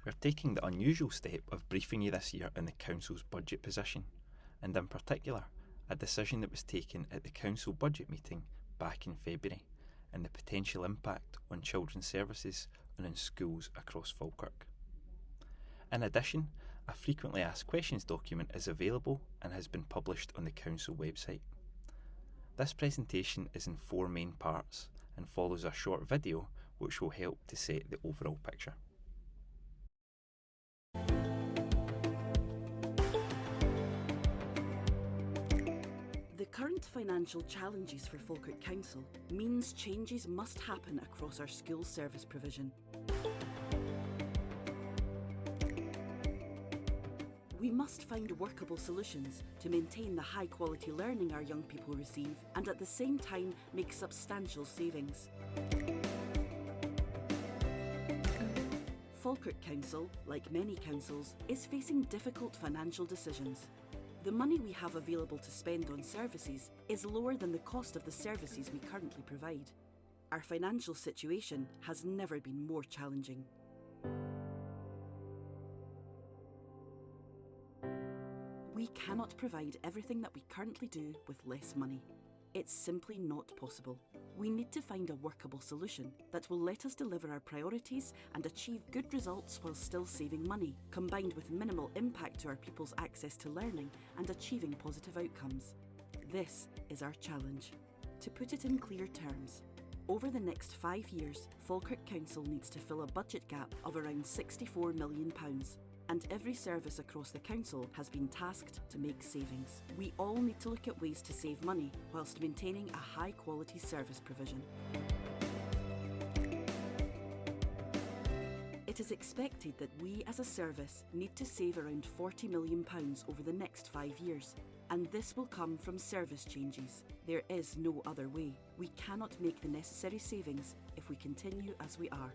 We're taking the unusual step of briefing you this year on the Council's budget position, and in particular, a decision that was taken at the Council budget meeting back in February, and the potential impact on children's services and on schools across Falkirk. In addition, a frequently asked questions document is available and has been published on the Council website. This presentation is in 4 main parts and follows a short video which will help to set the overall picture. The current financial challenges for Falkirk Council means changes must happen across our school service provision. We must find workable solutions to maintain the high quality learning our young people receive and at the same time make substantial savings. Falkirk Council, like many councils, is facing difficult financial decisions. The money we have available to spend on services is lower than the cost of the services we currently provide. Our financial situation has never been more challenging. We cannot provide everything that we currently do with less money. It's simply not possible. We need to find a workable solution that will let us deliver our priorities and achieve good results while still saving money, combined with minimal impact to our pupils' access to learning and achieving positive outcomes. This is our challenge. To put it in clear terms, over the next 5 years, Falkirk Council needs to fill a budget gap of around £64 million. And every service across the council has been tasked to make savings. We all need to look at ways to save money whilst maintaining a high quality service provision. It is expected that we as a service need to save around £40 million over the next 5 years, and this will come from service changes. There is no other way. We cannot make the necessary savings if we continue as we are.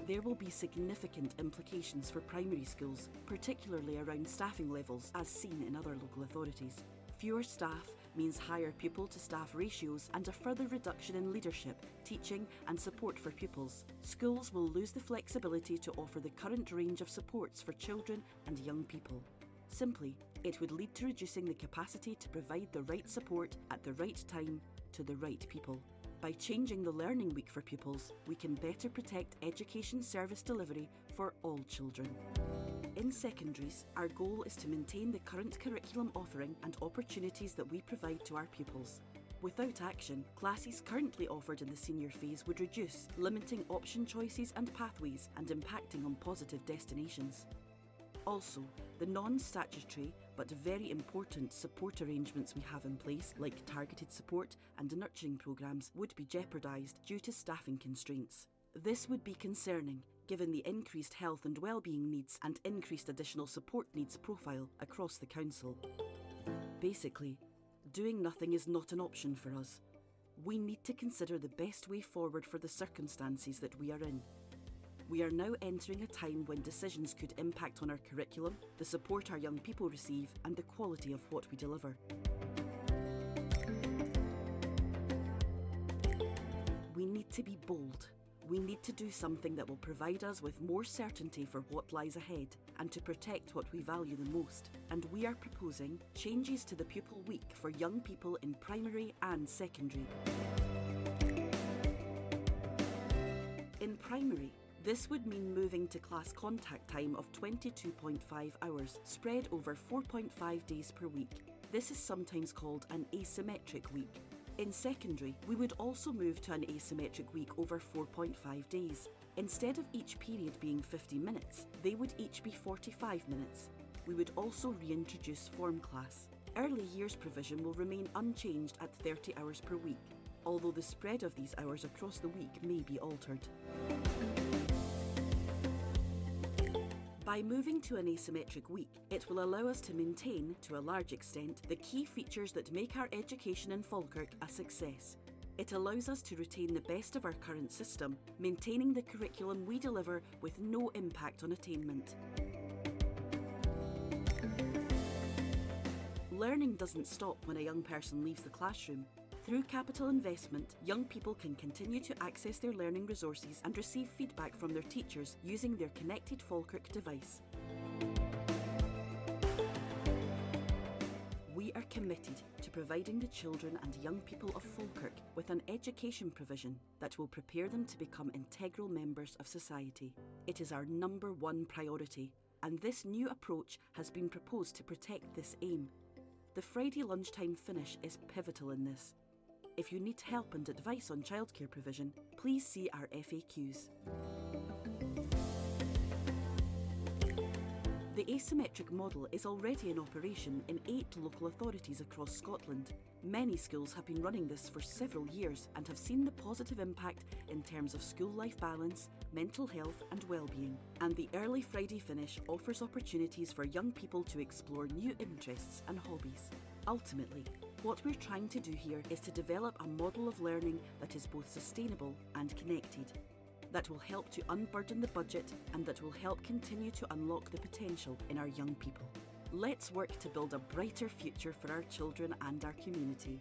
There will be significant implications for primary schools, particularly around staffing levels as seen in other local authorities. Fewer staff means higher pupil-to-staff ratios and a further reduction in leadership, teaching and support for pupils. Schools will lose the flexibility to offer the current range of supports for children and young people. Simply, it would lead to reducing the capacity to provide the right support at the right time to the right people. By changing the learning week for pupils, we can better protect education service delivery for all children. In secondaries, our goal is to maintain the current curriculum offering and opportunities that we provide to our pupils. Without action, classes currently offered in the senior phase would reduce, limiting option choices and pathways and impacting on positive destinations. Also, the non-statutory but very important support arrangements we have in place, like targeted support and nurturing programmes, would be jeopardised due to staffing constraints. This would be concerning, given the increased health and wellbeing needs and increased additional support needs profile across the council. Basically, doing nothing is not an option for us. We need to consider the best way forward for the circumstances that we are in. We are now entering a time when decisions could impact on our curriculum, the support our young people receive, and the quality of what we deliver. We need to be bold. We need to do something that will provide us with more certainty for what lies ahead and to protect what we value the most. And we are proposing changes to the pupil week for young people in primary and secondary. In primary, this would mean moving to class contact time of 22.5 hours, spread over 4.5 days per week. This is sometimes called an asymmetric week. In secondary, we would also move to an asymmetric week over 4.5 days. Instead of each period being 50 minutes, they would each be 45 minutes. We would also reintroduce form class. Early years provision will remain unchanged at 30 hours per week, although the spread of these hours across the week may be altered. By moving to an asymmetric week, it will allow us to maintain, to a large extent, the key features that make our education in Falkirk a success. It allows us to retain the best of our current system, maintaining the curriculum we deliver with no impact on attainment. Learning doesn't stop when a young person leaves the classroom. Through capital investment, young people can continue to access their learning resources and receive feedback from their teachers using their connected Falkirk device. We are committed to providing the children and young people of Falkirk with an education provision that will prepare them to become integral members of society. It is our #1 priority, and this new approach has been proposed to protect this aim. The Friday lunchtime finish is pivotal in this. If you need help and advice on childcare provision, please see our FAQs. The asymmetric model is already in operation in 8 local authorities across Scotland. Many schools have been running this for several years and have seen the positive impact in terms of school-life balance, mental health and well-being. And the early Friday finish offers opportunities for young people to explore new interests and hobbies. Ultimately, what we're trying to do here is to develop a model of learning that is both sustainable and connected, that will help to unburden the budget and that will help continue to unlock the potential in our young people. Let's work to build a brighter future for our children and our community.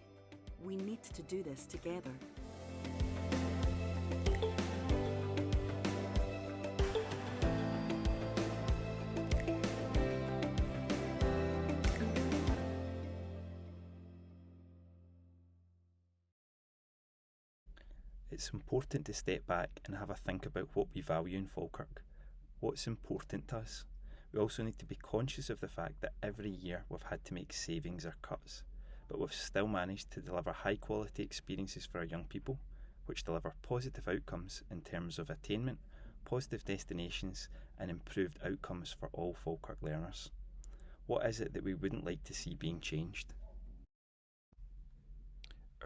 We need to do this together. It's important to step back and have a think about what we value in Falkirk, what's important to us. We also need to be conscious of the fact that every year we've had to make savings or cuts, but we've still managed to deliver high quality experiences for our young people, which deliver positive outcomes in terms of attainment, positive destinations and improved outcomes for all Falkirk learners. What is it that we wouldn't like to see being changed?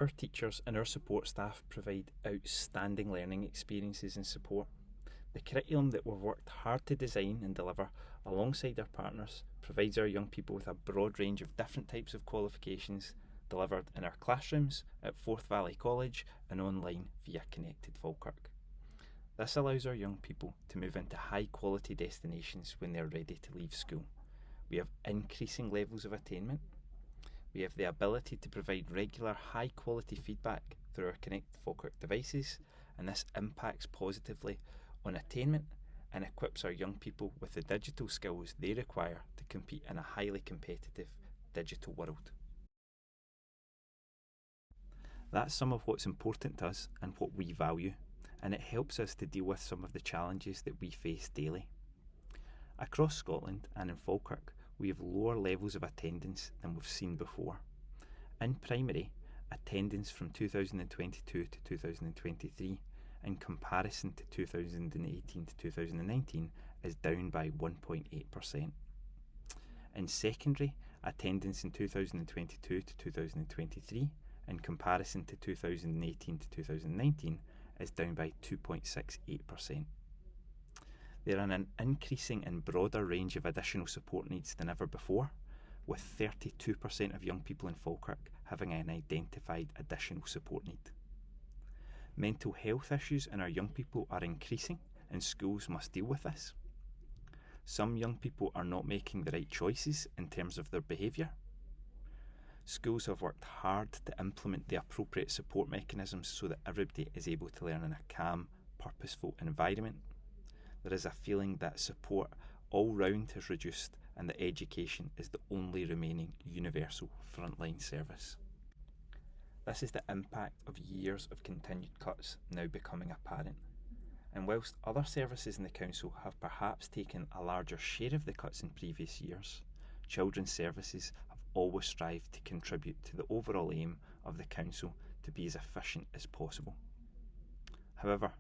Our teachers and our support staff provide outstanding learning experiences and support. The curriculum that we've worked hard to design and deliver alongside our partners provides our young people with a broad range of different types of qualifications delivered in our classrooms at Forth Valley College and online via Connected Falkirk. This allows our young people to move into high quality destinations when they're ready to leave school. We have increasing levels of attainment. We have the ability to provide regular high quality feedback through our Connected Falkirk devices, and this impacts positively on attainment and equips our young people with the digital skills they require to compete in a highly competitive digital world. That's some of what's important to us and what we value, and it helps us to deal with some of the challenges that we face daily. Across Scotland and in Falkirk, we have lower levels of attendance than we've seen before. In primary, attendance from 2022 to 2023 in comparison to 2018 to 2019 is down by 1.8%. In secondary, attendance in 2022 to 2023 in comparison to 2018 to 2019 is down by 2.68%. There are an increasing and broader range of additional support needs than ever before, with 32% of young people in Falkirk having an identified additional support need. Mental health issues in our young people are increasing and schools must deal with this. Some young people are not making the right choices in terms of their behaviour. Schools have worked hard to implement the appropriate support mechanisms so that everybody is able to learn in a calm, purposeful environment. There is a feeling that support all round has reduced and that education is the only remaining universal frontline service. This is the impact of years of continued cuts now becoming apparent. And whilst other services in the council have perhaps taken a larger share of the cuts in previous years, children's services have always strived to contribute to the overall aim of the council to be as efficient as possible. However,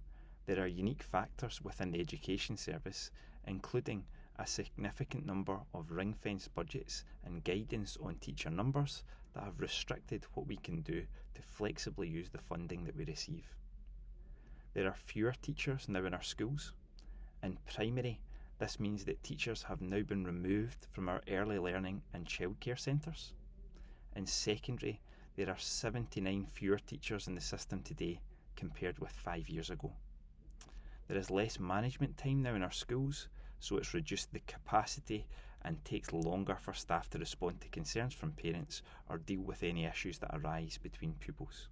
there are unique factors within the education service, including a significant number of ring-fenced budgets and guidance on teacher numbers that have restricted what we can do to flexibly use the funding that we receive. There are fewer teachers now in our schools. In primary, this means that teachers have now been removed from our early learning and childcare centres. In secondary, there are 79 fewer teachers in the system today compared with 5 years ago. There is less management time now in our schools, so it's reduced the capacity and takes longer for staff to respond to concerns from parents or deal with any issues that arise between pupils.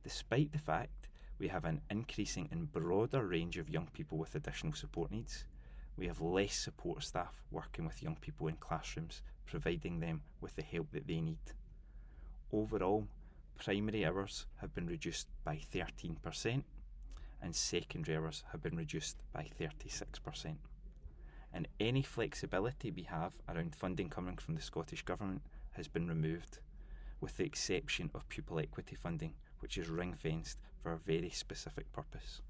Despite the fact we have an increasing and broader range of young people with additional support needs, we have less support staff working with young people in classrooms, providing them with the help that they need. Overall, primary hours have been reduced by 13% and secondary hours have been reduced by 36%. And any flexibility we have around funding coming from the Scottish Government has been removed, with the exception of pupil equity funding, which is ring-fenced for a very specific purpose.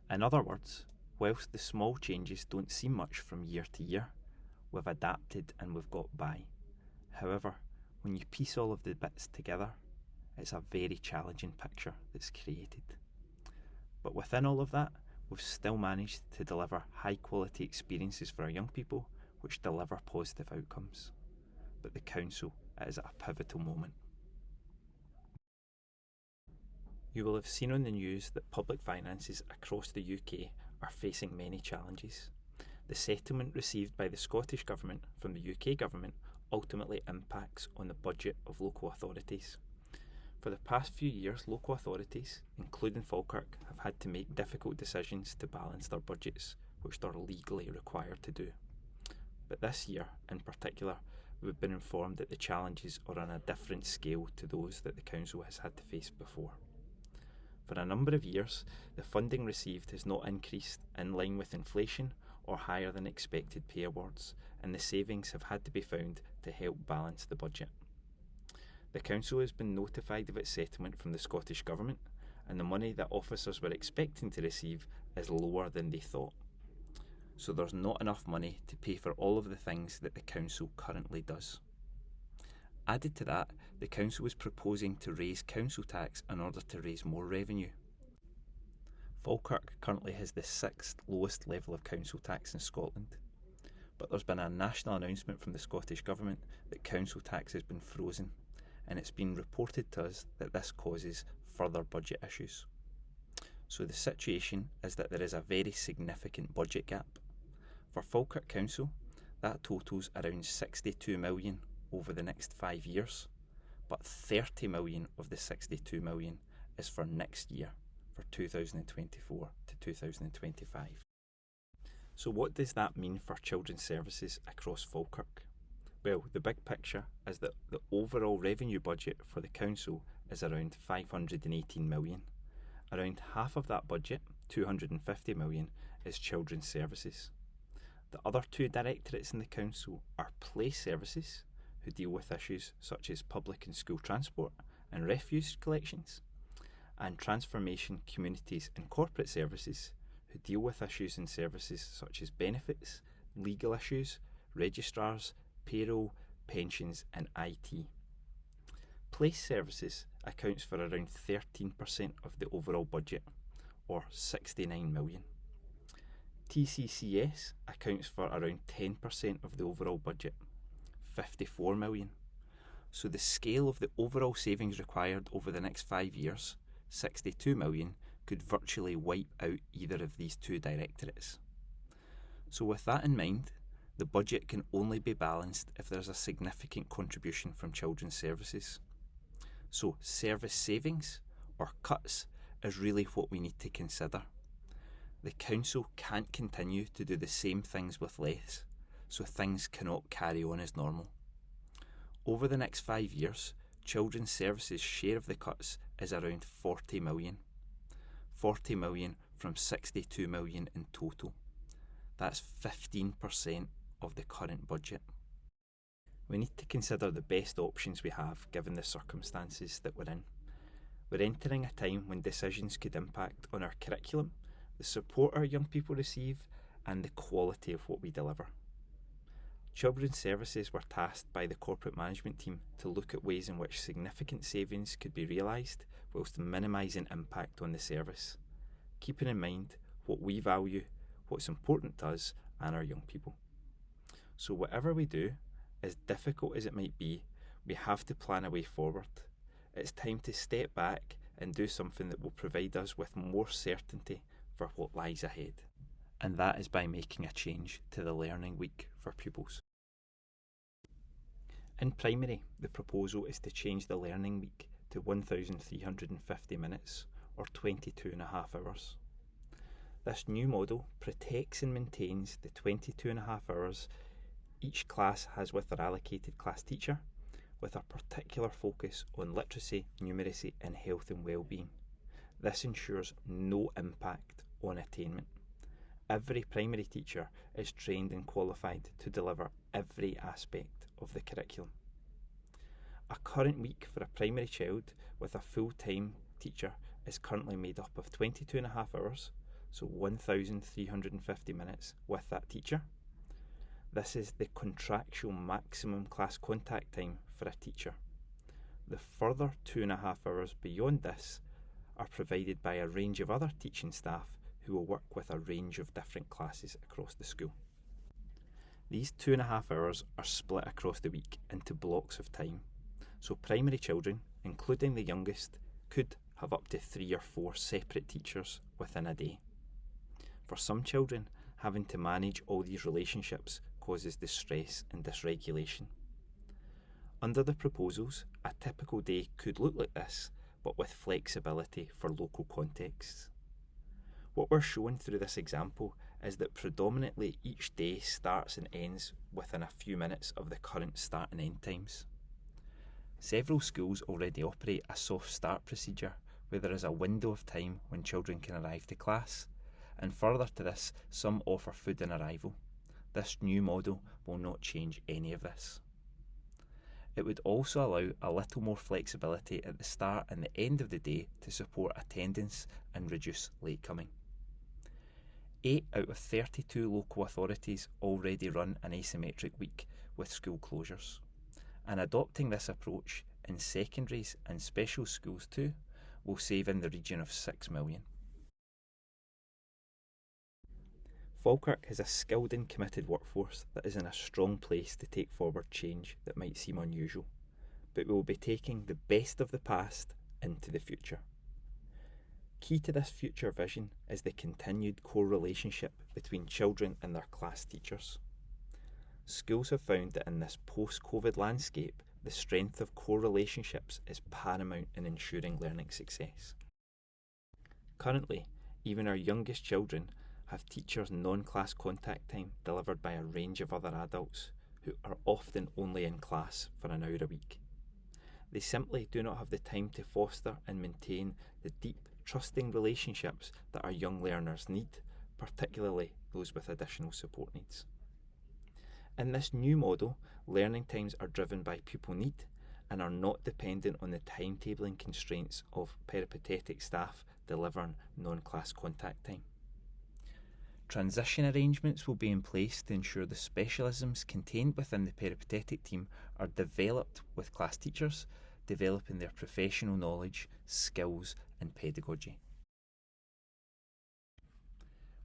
In other words, whilst the small changes don't seem much from year to year, we've adapted and we've got by. However, when you piece all of the bits together, it's a very challenging picture that's created. But within all of that, we've still managed to deliver high quality experiences for our young people, which deliver positive outcomes. But the Council is at a pivotal moment. You will have seen on the news that public finances across the UK are facing many challenges. The settlement received by the Scottish Government from the UK Government ultimately impacts on the budget of local authorities. For the past few years, local authorities, including Falkirk, have had to make difficult decisions to balance their budgets, which they're legally required to do. But this year, in particular, we've been informed that the challenges are on a different scale to those that the Council has had to face before. For a number of years, the funding received has not increased in line with inflation or higher than expected pay awards, and the savings have had to be found to help balance the budget. The Council has been notified of its settlement from the Scottish Government, and the money that officers were expecting to receive is lower than they thought. So there's not enough money to pay for all of the things that the Council currently does. Added to that, the Council is proposing to raise council tax in order to raise more revenue. Falkirk currently has the 6th lowest level of council tax in Scotland, but there's been a national announcement from the Scottish Government that council tax has been frozen, and it's been reported to us that this causes further budget issues. So the situation is that there is a very significant budget gap. For Falkirk Council, that totals around 62 million over the next 5 years, but 30 million of the 62 million is for next year, for 2024 to 2025. So what does that mean for children's services across Falkirk? Well, the big picture is that the overall revenue budget for the council is around 518 million. Around half of that budget, 250 million, is children's services. The other two directorates in the council are place services, who deal with issues such as public and school transport and refuse collections, and transformation, communities and corporate services, who deal with issues and services such as benefits, legal issues, registrars, payroll, pensions and IT. Place services accounts for around 13% of the overall budget, or 69 million. TCCS accounts for around 10% of the overall budget, 54 million. So the scale of the overall savings required over the next 5 years, 62 million, could virtually wipe out either of these two directorates. So with that in mind, the budget can only be balanced if there's a significant contribution from children's services. So service savings, or cuts, is really what we need to consider. The council can't continue to do the same things with less, so things cannot carry on as normal. Over the next 5 years, children's services share of the cuts is around 40 million. 40 million from 62 million in total. That's 15% of the current budget. We need to consider the best options we have given the circumstances that we're in. We're entering a time when decisions could impact on our curriculum, the support our young people receive, and the quality of what we deliver. Children's Services were tasked by the corporate management team to look at ways in which significant savings could be realised whilst minimising impact on the service, keeping in mind what we value, what's important to us and our young people. So whatever we do, as difficult as it might be, we have to plan a way forward. It's time to step back and do something that will provide us with more certainty for what lies ahead. and that is by making a change to the learning week for pupils. In primary, the proposal is to change the learning week to 1,350 minutes, or 22.5 hours. This new model protects and maintains the 22.5 hours each class has with their allocated class teacher, with a particular focus on literacy, numeracy and health and well-being. This ensures no impact on attainment. Every primary teacher is trained and qualified to deliver every aspect of the curriculum. A current week for a primary child with a full-time teacher is currently made up of 22.5 hours, so 1,350 minutes with that teacher. This is the contractual maximum class contact time for a teacher. The further 2.5 hours beyond this are provided by a range of other teaching staff who will work with a range of different classes across the school. These 2.5 hours are split across the week into blocks of time, so primary children, including the youngest, could have up to 3 or 4 separate teachers within a day. For some children, having to manage all these relationships causes distress and dysregulation. Under the proposals, a typical day could look like this, but with flexibility for local contexts. What we're showing through this example is that predominantly each day starts and ends within a few minutes of the current start and end times. Several schools already operate a soft start procedure where there is a window of time when children can arrive to class, and further to this, some offer food on arrival. This new model will not change any of this. It would also allow a little more flexibility at the start and the end of the day to support attendance and reduce late coming. 8 out of 32 local authorities already run an asymmetric week with school closures, and adopting this approach in secondaries and special schools too will save in the region of 6 million. Falkirk has a skilled and committed workforce that is in a strong place to take forward change that might seem unusual, but we will be taking the best of the past into the future. Key to this future vision is the continued core relationship between children and their class teachers. Schools have found that in this post-COVID landscape, the strength of core relationships is paramount in ensuring learning success. Currently, even our youngest children have teachers' non-class contact time delivered by a range of other adults who are often only in class for an hour a week. They simply do not have the time to foster and maintain the deep, trusting relationships that our young learners need, particularly those with additional support needs. In this new model, learning times are driven by pupil need and are not dependent on the timetabling constraints of peripatetic staff delivering non-class contact time. Transition arrangements will be in place to ensure the specialisms contained within the peripatetic team are developed with class teachers, developing their professional knowledge, skills and pedagogy.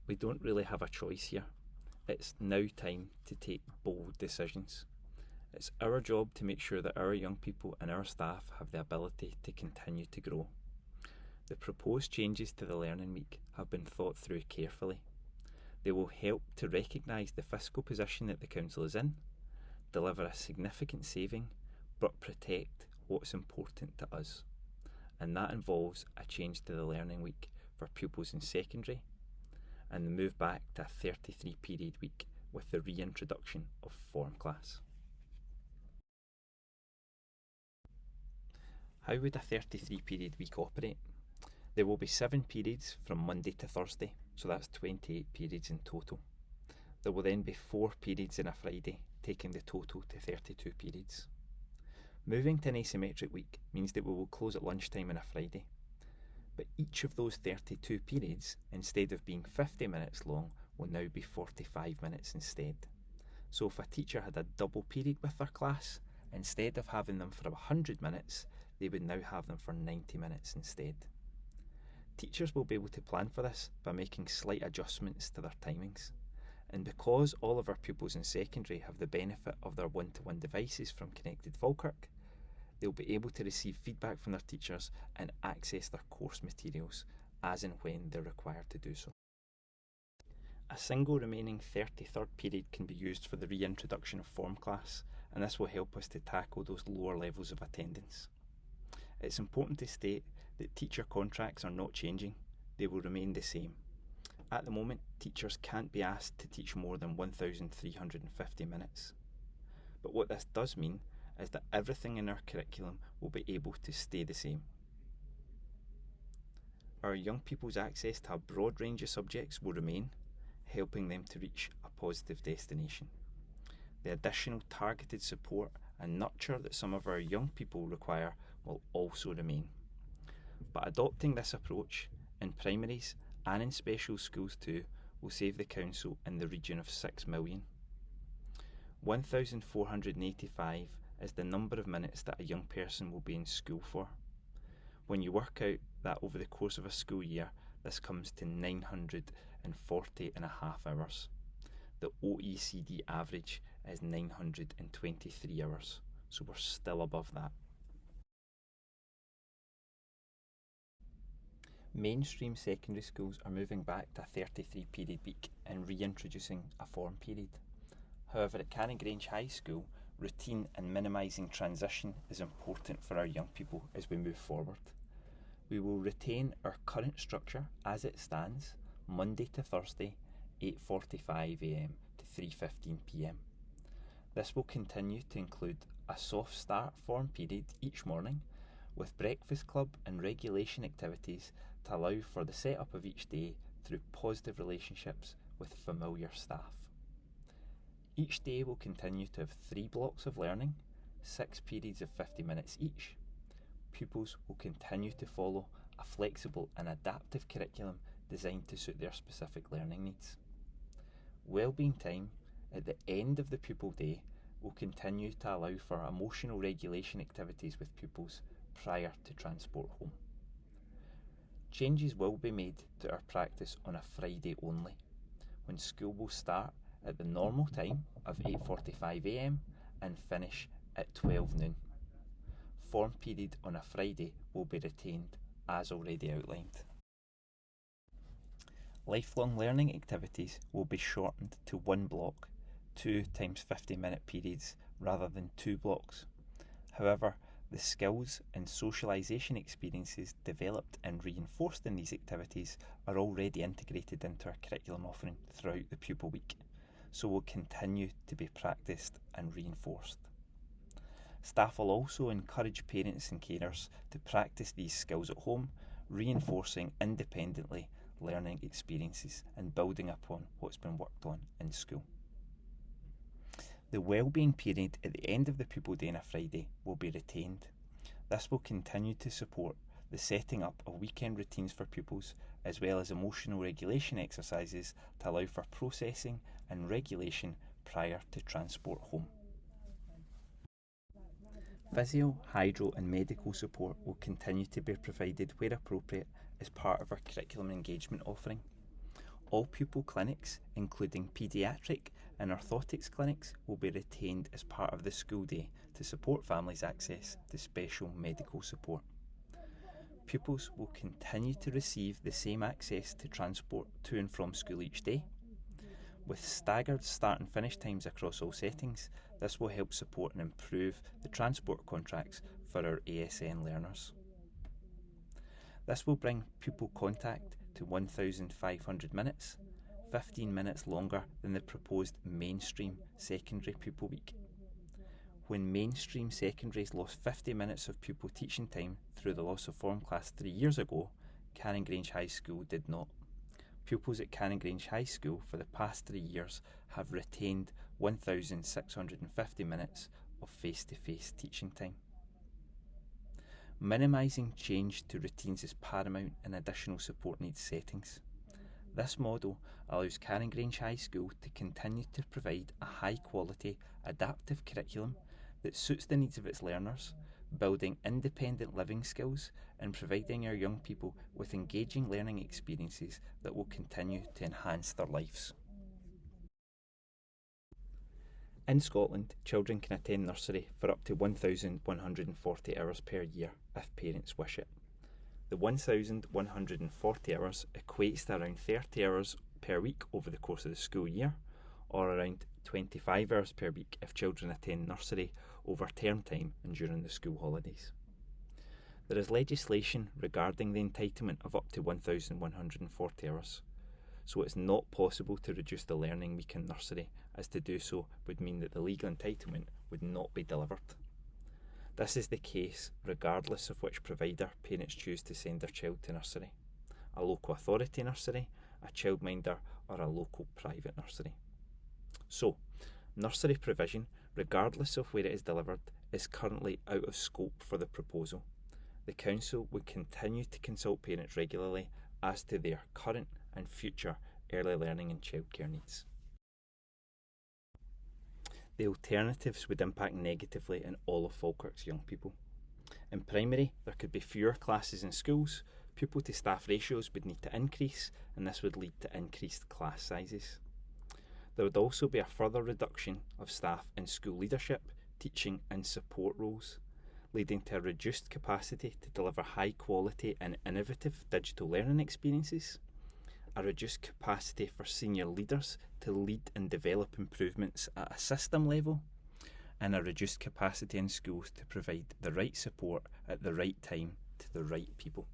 We don't really have a choice here. It's now time to take bold decisions. It's our job to make sure that our young people and our staff have the ability to continue to grow. The proposed changes to the Learning Week have been thought through carefully. They will help to recognise the fiscal position that the Council is in, deliver a significant saving, but protect what's important to us. And that involves a change to the Learning Week for pupils in secondary and the move back to a 33 period week with the reintroduction of form class. How would a 33 period week operate? There will be 7 periods from Monday to Thursday, so that's 28 periods in total. There will then be 4 periods in a Friday, taking the total to 32 periods. Moving to an asymmetric week means that we will close at lunchtime on a Friday, but each of those 32 periods, instead of being 50 minutes long, will now be 45 minutes instead. So if a teacher had a double period with their class, instead of having them for 100 minutes, they would now have them for 90 minutes instead. Teachers will be able to plan for this by making slight adjustments to their timings. And because all of our pupils in secondary have the benefit of their one-to-one devices from Connected Falkirk, they'll be able to receive feedback from their teachers and access their course materials as and when they're required to do so. A single remaining 33rd period can be used for the reintroduction of form class, and this will help us to tackle those lower levels of attendance. It's important to state that teacher contracts are not changing, they will remain the same. At the moment, teachers can't be asked to teach more than 1,350 minutes. But what this does mean is that everything in our curriculum will be able to stay the same. Our young people's access to a broad range of subjects will remain, helping them to reach a positive destination. The additional targeted support and nurture that some of our young people require will also remain. But adopting this approach in primaries and in special schools too will save the Council in the region of 6 million. 1,485 is the number of minutes that a young person will be in school for. When you work out that over the course of a school year, this comes to 940.5 hours. The OECD average is 923 hours, so we're still above that. Mainstream secondary schools are moving back to a 33 period week and reintroducing a form period. However, at Canning Grange High School, routine and minimising transition is important for our young people as we move forward. We will retain our current structure as it stands, Monday to Thursday, 8:45am to 3:15pm. This will continue to include a soft start form period each morning, with breakfast club and regulation activities to allow for the setup of each day through positive relationships with familiar staff. Each day will continue to have 3 blocks of learning, 6 periods of 50 minutes each. Pupils will continue to follow a flexible and adaptive curriculum designed to suit their specific learning needs. Wellbeing time at the end of the pupil day will continue to allow for emotional regulation activities with pupils prior to transport home. Changes will be made to our practice on a Friday only, when school will start at the normal time of 8:45am and finish at 12 noon. Form period on a Friday will be retained as already outlined. Lifelong learning activities will be shortened to 1 block, 2 times 50-minute periods rather than 2 blocks. However, the skills and socialisation experiences developed and reinforced in these activities are already integrated into our curriculum offering throughout the pupil week, so will continue to be practised and reinforced. Staff will also encourage parents and carers to practice these skills at home, reinforcing independently learning experiences and building upon what's been worked on in school. The wellbeing period at the end of the pupil day on a Friday will be retained. This will continue to support the setting up of weekend routines for pupils, as well as emotional regulation exercises to allow for processing and regulation prior to transport home. Physio, hydro and medical support will continue to be provided where appropriate as part of our curriculum engagement offering. All pupil clinics, including paediatric and orthotics clinics, will be retained as part of the school day to support families' access to special medical support. Pupils will continue to receive the same access to transport to and from school each day. With staggered start and finish times across all settings, this will help support and improve the transport contracts for our ASN learners. This will bring pupil contact to 1,500 minutes, 15 minutes longer than the proposed mainstream secondary pupil week. When mainstream secondaries lost 50 minutes of pupil teaching time through the loss of form class 3 years ago, Canning Grange High School did not. Pupils at Canning Grange High School for the past 3 years have retained 1,650 minutes of face-to-face teaching time. Minimising change to routines is paramount in additional support needs settings. This model allows Canning Grange High School to continue to provide a high-quality, adaptive curriculum that suits the needs of its learners, building independent living skills and providing our young people with engaging learning experiences that will continue to enhance their lives. In Scotland, children can attend nursery for up to 1,140 hours per year if parents wish it. The 1,140 hours equates to around 30 hours per week over the course of the school year, or around 25 hours per week if children attend nursery over term time and during the school holidays. There is legislation regarding the entitlement of up to 1,140 hours, so it's not possible to reduce the learning week in nursery, as to do so would mean that the legal entitlement would not be delivered. This is the case regardless of which provider parents choose to send their child to nursery: a local authority nursery, a childminder, or a local private nursery. So, nursery provision, regardless of where it is delivered, is currently out of scope for the proposal. The Council would continue to consult parents regularly as to their current and future early learning and childcare needs. The alternatives would impact negatively on all of Falkirk's young people. In primary, there could be fewer classes in schools, pupil to staff ratios would need to increase, and this would lead to increased class sizes. There would also be a further reduction of staff in school leadership, teaching and support roles, leading to a reduced capacity to deliver high quality and innovative digital learning experiences, a reduced capacity for senior leaders to lead and develop improvements at a system level, and a reduced capacity in schools to provide the right support at the right time to the right people.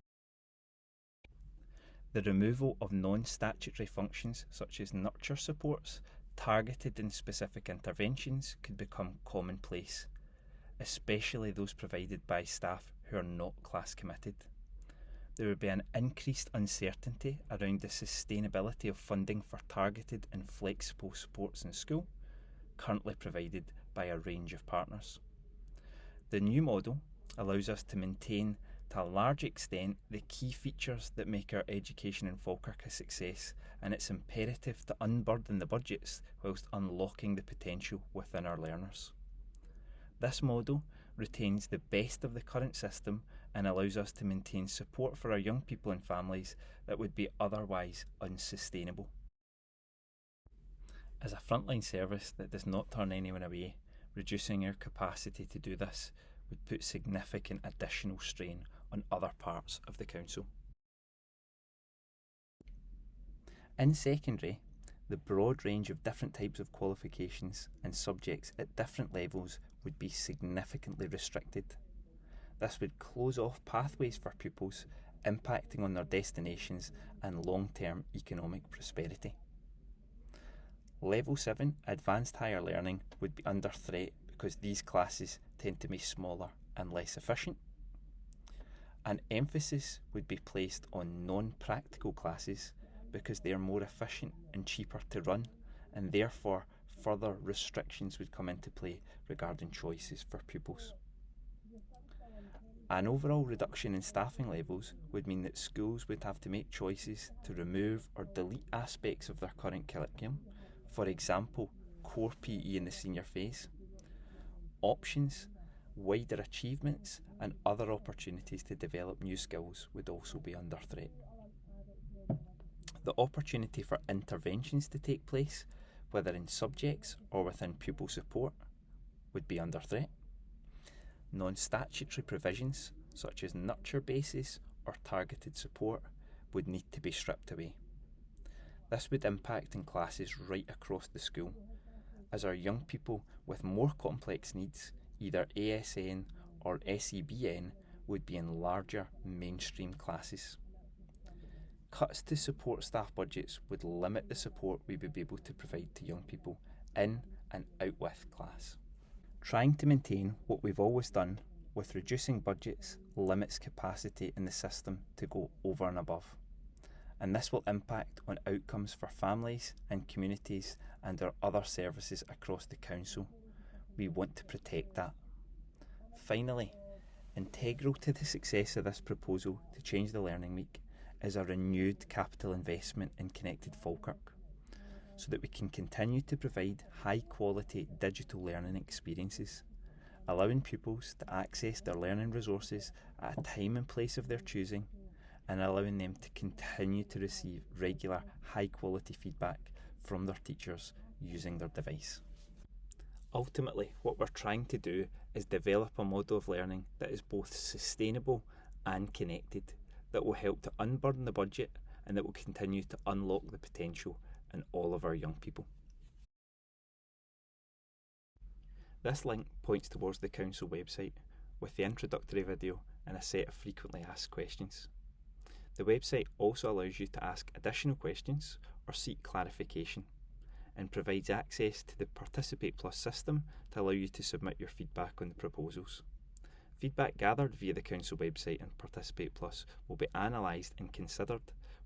The removal of non-statutory functions such as nurture supports, targeted and specific interventions could become commonplace, especially those provided by staff who are not class committed. There would be an increased uncertainty around the sustainability of funding for targeted and flexible supports in school, currently provided by a range of partners. The new model allows us to maintain, to a large extent, the key features that make our education in Falkirk a success, and it's imperative to unburden the budgets whilst unlocking the potential within our learners. This model retains the best of the current system and allows us to maintain support for our young people and families that would be otherwise unsustainable. As a frontline service that does not turn anyone away, reducing our capacity to do this would put significant additional strain on other parts of the council. In secondary, the broad range of different types of qualifications and subjects at different levels would be significantly restricted. This would close off pathways for pupils, impacting on their destinations and long-term economic prosperity. Level 7 Advanced Higher Learning would be under threat because these classes tend to be smaller and less efficient. An emphasis would be placed on non-practical classes because they are more efficient and cheaper to run, and therefore further restrictions would come into play regarding choices for pupils. An overall reduction in staffing levels would mean that schools would have to make choices to remove or delete aspects of their current curriculum, for example, core PE in the senior phase. Options, wider achievements and other opportunities to develop new skills would also be under threat. The opportunity for interventions to take place, whether in subjects or within pupil support, would be under threat. Non-statutory provisions, such as nurture bases or targeted support, would need to be stripped away. This would impact in classes right across the school, as our young people with more complex needs, either ASN or SEBN, would be in larger mainstream classes. Cuts to support staff budgets would limit the support we would be able to provide to young people in and out with class. Trying to maintain what we've always done with reducing budgets limits capacity in the system to go over and above, and this will impact on outcomes for families and communities and our other services across the council. We want to protect that. Finally, integral to the success of this proposal to change the Learning Week is a renewed capital investment in Connected Falkirk, so that we can continue to provide high quality digital learning experiences, allowing pupils to access their learning resources at a time and place of their choosing, and allowing them to continue to receive regular high quality feedback from their teachers using their device. Ultimately, what we're trying to do is develop a model of learning that is both sustainable and connected, that will help to unburden the budget and that will continue to unlock the potential in all of our young people. This link points towards the Council website with the introductory video and a set of frequently asked questions. The website also allows you to ask additional questions or seek clarification, and provides access to the Participate Plus system to allow you to submit your feedback on the proposals. Feedback gathered via the Council website and Participate Plus will be analysed and considered,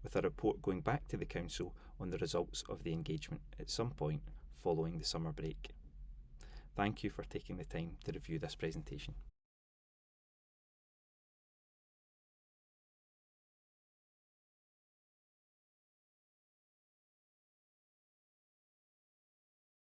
with a report going back to the Council on the results of the engagement at some point following the summer break. Thank you for taking the time to review this presentation.